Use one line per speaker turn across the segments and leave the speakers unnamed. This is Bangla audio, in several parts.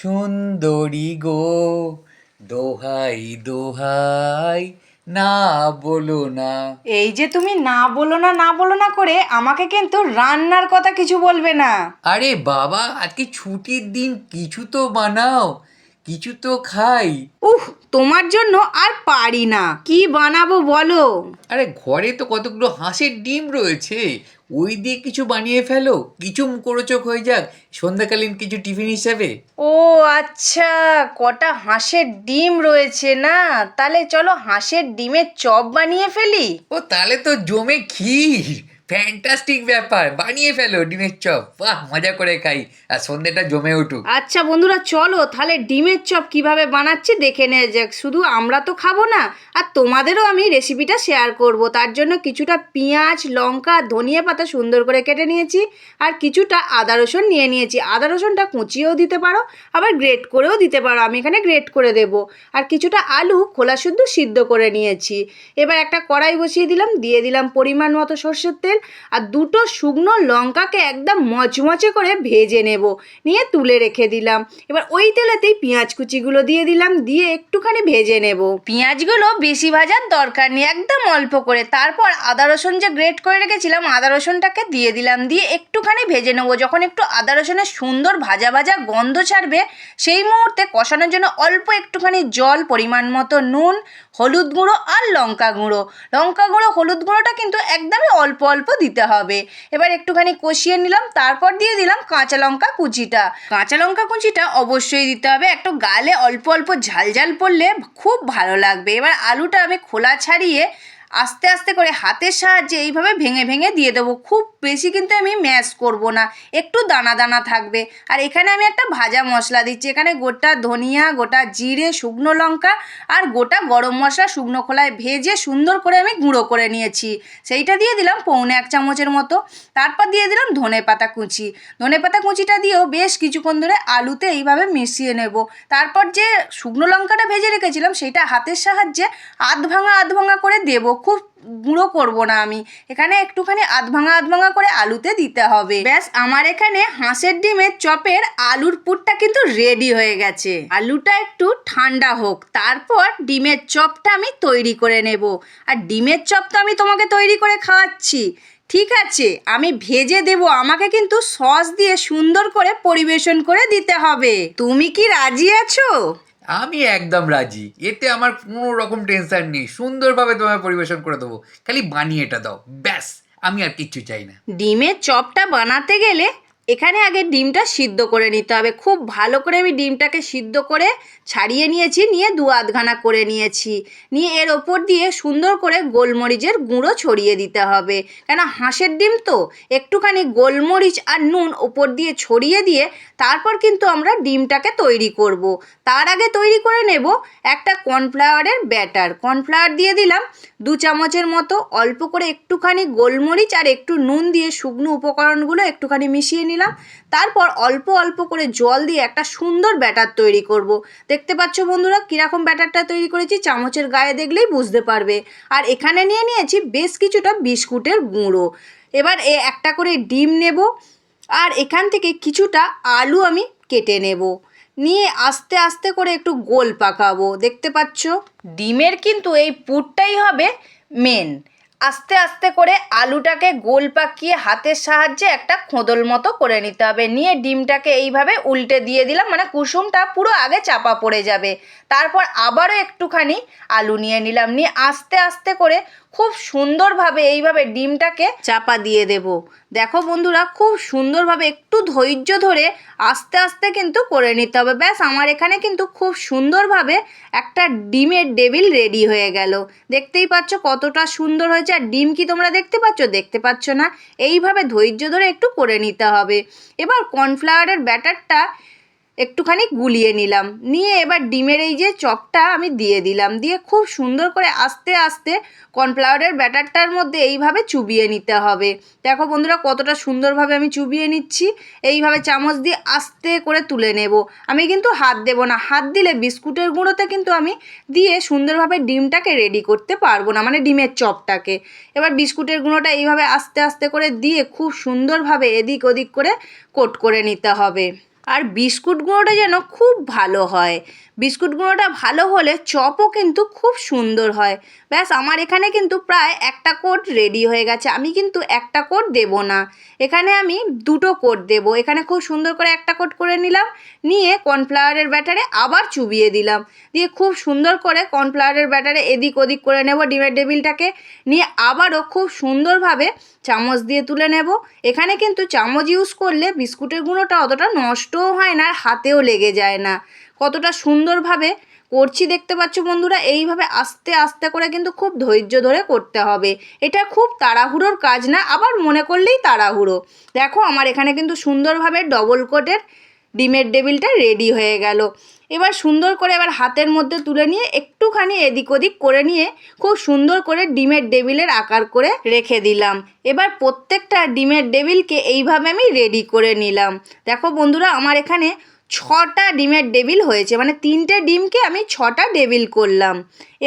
সুন্দরী গো, দোহাই দোহাই, না বলো না।
এই যে তুমি না বলো না না বলো না করে আমাকে কিন্তু রান্নার কথা কিছু বলবে না।
আরে বাবা, আজকে ছুটির দিন, কিছু তো বানাও, কিছু তো খাই।
উফ, তোমার জন্য আর পারি না, কি বানাবো বলো।
আরে ঘরে তো কতগুলো হাঁসের ডিম রয়েছে, ওই দিয়ে কিছু বানিয়ে ফেলো, কিছু মুখরোচক হয়ে যাক, সন্ধ্যাকালীন কিছু টিফিন হিসাবে।
ও আচ্ছা, কটা হাঁসের ডিম রয়েছে না, তাহলে চলো হাঁসের ডিমের চপ বানিয়ে ফেলি।
ও তাহলে তো জমে ক্ষীর, ফ্যান্টাস্টিক ব্যাপার, বানিয়ে ফেলো ডিমের চপ, বাহ মজা করে খাই, আর সন্ধ্যেটা জমে উঠুক।
আচ্ছা বন্ধুরা, চলো তাহলে ডিমের চপ কিভাবে বানাচ্ছি দেখে নেওয়া যাক। শুধু আমরা তো খাবো না, আর তোমাদেরও আমি রেসিপিটা শেয়ার করব। তার জন্য কিছুটা পেঁয়াজ, লঙ্কা, ধনিয়া পাতা সুন্দর করে কেটে নিয়েছি, আর কিছুটা আদা রসুন নিয়ে নিয়েছি। আদা রসুনটা কুচিয়েও দিতে পারো, আবার গ্রেট করেও দিতে পারো, আমি এখানে গ্রেট করে দেব। আর কিছুটা আলু খোলা শুদ্ধ সিদ্ধ করে নিয়েছি। এবার একটা কড়াই বসিয়ে দিলাম, দিয়ে দিলাম পরিমাণ মতো সর্ষের তেল, আর দুটো শুকনো লঙ্কাকে একদম মচমচে করে ভেজে নেব, নিয়ে তুলে রেখে দিলাম। এবার ওই তেলেতেই পেঁয়াজ কুচিগুলো দিয়ে দিলাম, দিয়ে একটুখানি ভেজে নেব। পেঁয়াজগুলো বেশি ভাজার দরকার নেই, একদম অল্প করে। তারপর আদা রসুন যে গ্রেট করে রেখেছিলাম, আদা রসুনটাকে দিয়ে দিলাম, দিয়ে একটুখানি ভেজে নেব। যখন একটু আদা রসুনের সুন্দর ভাজা ভাজা গন্ধ ছাড়বে, সেই মুহূর্তে কষানোর জন্য অল্প একটুখানি জল, পরিমাণ মতো নুন, হলুদ গুঁড়ো আর লঙ্কা গুঁড়ো। হলুদ গুঁড়োটা কিন্তু একদমই অল্প অল্প দিতে হবে। এবার একটুখানি কষিয়ে নিলাম, তারপর দিয়ে দিলাম কাঁচা লঙ্কা কুচিটা। কাঁচা লঙ্কা কুচিটা অবশ্যই দিতে হবে, একটু গালে অল্প অল্প ঝাল ঝাল পড়লে খুব ভালো লাগবে। এবার আলুটা আমি খোলা ছাড়িয়ে আস্তে আস্তে করে হাতের সাহায্যে এইভাবে ভেঙে ভেঙে দিয়ে দেবো। খুব বেশি কিন্তু আমি ম্যাশ করব না, একটু দানা দানা থাকবে। আর এখানে আমি একটা ভাজা মশলা দিচ্ছি, এখানে গোটা ধনিয়া, গোটা জিরে, শুকনো লঙ্কা আর গোটা গরম মশলা শুকনো খোলায় ভেজে সুন্দর করে আমি গুঁড়ো করে নিয়েছি, সেইটা দিয়ে দিলাম পৌনে 1 চামচের মতো। তারপর দিয়ে দিলাম ধনেপাতা কুচি। ধনেপাতা কুচিটা দিয়েও বেশ কিছুক্ষণ ধরে আলুতে এইভাবে মিশিয়ে নেব। তারপর যে শুকনো লঙ্কাটা ভেজে রেখেছিলাম, সেটা হাতের সাহায্যে আধ ভাঙা করে দেব, খুব গুঁড়ো করব না আমি, এখানে একটুখানি আধ ভাঙা করে আলুতে দিতে হবে। ব্যাস, আমার এখানে হাঁসের ডিমের চপের আলুর পুরটা কিন্তু রেডি হয়ে গেছে। আলুটা একটু ঠান্ডা হোক, তারপর ডিমের চপটা আমি তৈরি করে নেব। আর ডিমের চপ তো আমি তোমাকে তৈরি করে খাওয়াচ্ছি, ঠিক আছে, আমি ভেজে দেব, আমাকে কিন্তু সস দিয়ে সুন্দর করে পরিবেশন করে দিতে হবে। তুমি কি রাজি আছো?
আমি একদম রাজি, এতে আমার কোনো রকম টেনশন নেই, সুন্দরভাবে তোমায় পরিবেশন করে দেবো, খালি বানিয়েটা দাও, ব্যাস, আমি আর কিচ্ছু চাই না।
ডিমের চপটা বানাতে গেলে এখানে আগে ডিমটা সিদ্ধ করে নিতে হবে। খুব ভালো করে আমি ডিমটাকে সিদ্ধ করে ছাড়িয়ে নিয়েছি, নিয়ে দু আধখানা করে নিয়েছি, নিয়ে এর ওপর দিয়ে সুন্দর করে গোলমরিচের গুঁড়ো ছড়িয়ে দিতে হবে। কেন হাঁসের ডিম তো, একটুখানি গোলমরিচ আর নুন ওপর দিয়ে ছড়িয়ে দিয়ে তারপর কিন্তু আমরা ডিমটাকে তৈরি করব। তার আগে তৈরি করে নেব একটা কর্নফ্লাওয়ারের ব্যাটার। কর্নফ্লাওয়ার দিয়ে দিলাম 2 চামচের মতো, অল্প করে একটুখানি গোলমরিচ আর একটু নুন দিয়ে শুকনো উপকরণগুলো একটুখানি মিশিয়ে নিলাম। তারপর অল্প অল্প করে জল দিয়ে একটা সুন্দর ব্যাটার তৈরি করব। দেখতে পাচ্ছ বন্ধুরা কীরকম ব্যাটারটা তৈরি করেছি, চামচের গায়ে দেখলেই বুঝতে পারবে। আর এখানে নিয়ে নিয়েছি বেশ কিছুটা বিস্কুটের গুঁড়ো। এবার একটা করে ডিম নেব, আর এখান থেকে কিছুটা আলু আমি কেটে নেব, নিয়ে আস্তে আস্তে করে একটু গোল পাকাবো। দেখতে পাচ্ছ ডিমের কিন্তু এই পুরটাই হবে মেন। আস্তে আস্তে করে আলুটাকে গোল পাকিয়ে হাতের সাহায্যে একটা খোদল মতো করে নিতে হবে, নিয়ে ডিমটাকে এইভাবে উল্টে দিয়ে দিলাম, মানে কুসুমটা পুরো আগে চাপা পড়ে যাবে। তারপর আবারও একটুখানি আলু নিয়ে নিলাম, নিয়ে আস্তে আস্তে করে খুব সুন্দরভাবে এইভাবে ডিমটাকে চাপা দিয়ে দেব। দেখো বন্ধুরা, খুব সুন্দরভাবে একটু ধৈর্য ধরে আস্তে আস্তে কিন্তু করে নিতে হবে। ব্যাস, আমার এখানে কিন্তু খুব সুন্দরভাবে একটা ডিমের ডেভিল রেডি হয়ে গেল। দেখতেই পাচ্ছ কতটা সুন্দর হয়েছে। আর ডিম কি তোমরা দেখতে পাচ্ছ? দেখতে পাচ্ছ না? এইভাবে ধৈর্য ধরে একটু করে নিতে হবে। এবার কর্নফ্লাওয়ারের ব্যাটারটা একটুখানি গুলিয়ে নিলাম, নিয়ে এবার ডিমের এই যে চপটা আমি দিয়ে দিলাম, দিয়ে খুব সুন্দর করে আস্তে আস্তে কর্নফ্লাওয়ারের ব্যাটারটার মধ্যে এইভাবে চুবিয়ে নিতে হবে। দেখো বন্ধুরা কতটা সুন্দরভাবে আমি চুবিয়ে নিচ্ছি। এইভাবে চামচ দিয়ে আস্তে করে তুলে নেব, আমি কিন্তু হাত দেব না, হাত দিলে বিস্কুটের গুঁড়োতে কিন্তু আমি দিয়ে সুন্দরভাবে ডিমটাকে রেডি করতে পারবো না, মানে ডিমের চপটাকে। এবার বিস্কুটের গুঁড়োটা এইভাবে আস্তে আস্তে করে দিয়ে খুব সুন্দরভাবে এদিক ওদিক করে কোট করে নিতে হবে। আর বিস্কুট গুঁড়োটা যেন খুব ভালো হয়। বিস্কুট গুঁড়োটা ভালো হলে চপও কিন্তু খুব সুন্দর হয়। ব্যাস আমার এখানে কিন্তু প্রায় একটা কোট রেডি হয়ে গেছে। আমি কিন্তু একটা কোট দেবো না, এখানে আমি দুটো কোট দেবো। এখানে খুব সুন্দর করে একটা কোট করে নিলাম, নিয়ে কর্নফ্লাওয়ারের ব্যাটারে আবার চুবিয়ে দিলাম, দিয়ে খুব সুন্দর করে কর্নফ্লাওয়ারের ব্যাটারে এদিক ওদিক করে নেব ডিমের টেবিলটাকে, নিয়ে আবারও খুব সুন্দরভাবে চামচ দিয়ে তুলে নেব। এখানে কিন্তু চামচ ইউজ করলে বিস্কুটের গুঁড়োটা অতটা নষ্টও হয় না আর হাতেও লেগে যায় না। কতটা সুন্দরভাবে করছি দেখতে পাচ্ছ বন্ধুরা। এইভাবে আস্তে আস্তে করে কিন্তু খুব ধৈর্য ধরে করতে হবে। এটা খুব তাড়াহুড়োর কাজ না, আবার মনে করলেই তাড়াহুড়ো। দেখো আমার এখানে কিন্তু সুন্দরভাবে ডবল কোটের ডিমের টেবিলটা রেডি হয়ে গেল। এবার সুন্দর করে এবার হাতের মধ্যে তুলে নিয়ে একটুখানি এদিক ওদিক করে নিয়ে খুব সুন্দর করে ডিমের টেবিলের আকার করে রেখে দিলাম। এবার প্রত্যেকটা ডিমের টেবিলকে এইভাবে আমি রেডি করে নিলাম। দেখো বন্ধুরা আমার এখানে 6টা ডিমের টেবিল হয়েছে, মানে 3টে ডিমকে আমি 6টা টেবিল করলাম।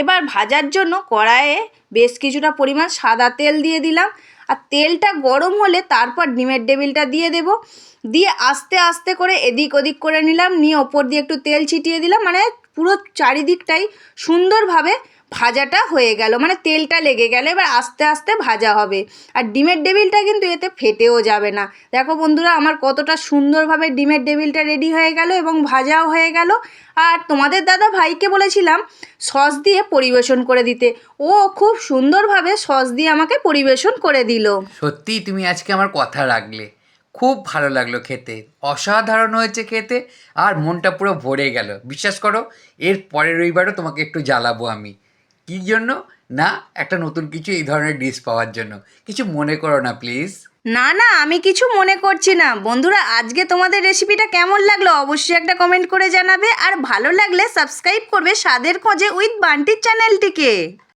এবার ভাজার জন্য কড়াইয়ে বেশ কিছুটা পরিমাণ সাদা তেল দিয়ে দিলাম, আর তেলটা গরম হলে তারপর ডিমের টেবিলটা দিয়ে দেব, দিয়ে আস্তে আস্তে করে এদিক ওদিক করে নিলাম, নিয়ে ওপর দিয়ে একটু তেল ছিটিয়ে দিলাম, মানে পুরো চারিদিকটাই সুন্দরভাবে ভাজাটা হয়ে গেল, মানে তেলটা লেগে গেলে এবার আস্তে আস্তে ভাজা হবে। আর ডিমের টেবিলটা কিন্তু এতে ফেটেও যাবে না। দেখো বন্ধুরা আমার কতটা সুন্দরভাবে ডিমের টেবিলটা রেডি হয়ে গেল এবং ভাজাও হয়ে গেল। আর তোমাদের দাদা ভাইকে বলেছিলাম সস দিয়ে পরিবেশন করে দিতে, ও খুব সুন্দরভাবে সস দিয়ে আমাকে পরিবেশন করে দিল।
সত্যিই তুমি আজকে আমার কথা রাখলে, খুব ভালো লাগলো খেতে, অসাধারণ হয়েছে খেতে, আর মনটা পুরো ভরে গেল। বিশ্বাস করো এর পরের রবিবারও তোমাকে একটু জ্বালাবো আমি। কী জন্য না, একটা নতুন কিছু এই ধরনের ডিশ পাওয়ার জন্য। কিছু মনে করো না প্লিজ।
না না, আমি কিছু মনে করছি না। বন্ধুরা আজকে তোমাদের রেসিপিটা কেমন লাগলো অবশ্যই একটা কমেন্ট করে জানাবে, আর ভালো লাগলে সাবস্ক্রাইব করবে স্বাদের খোঁজে উইথ বান্টির চ্যানেলটিকে।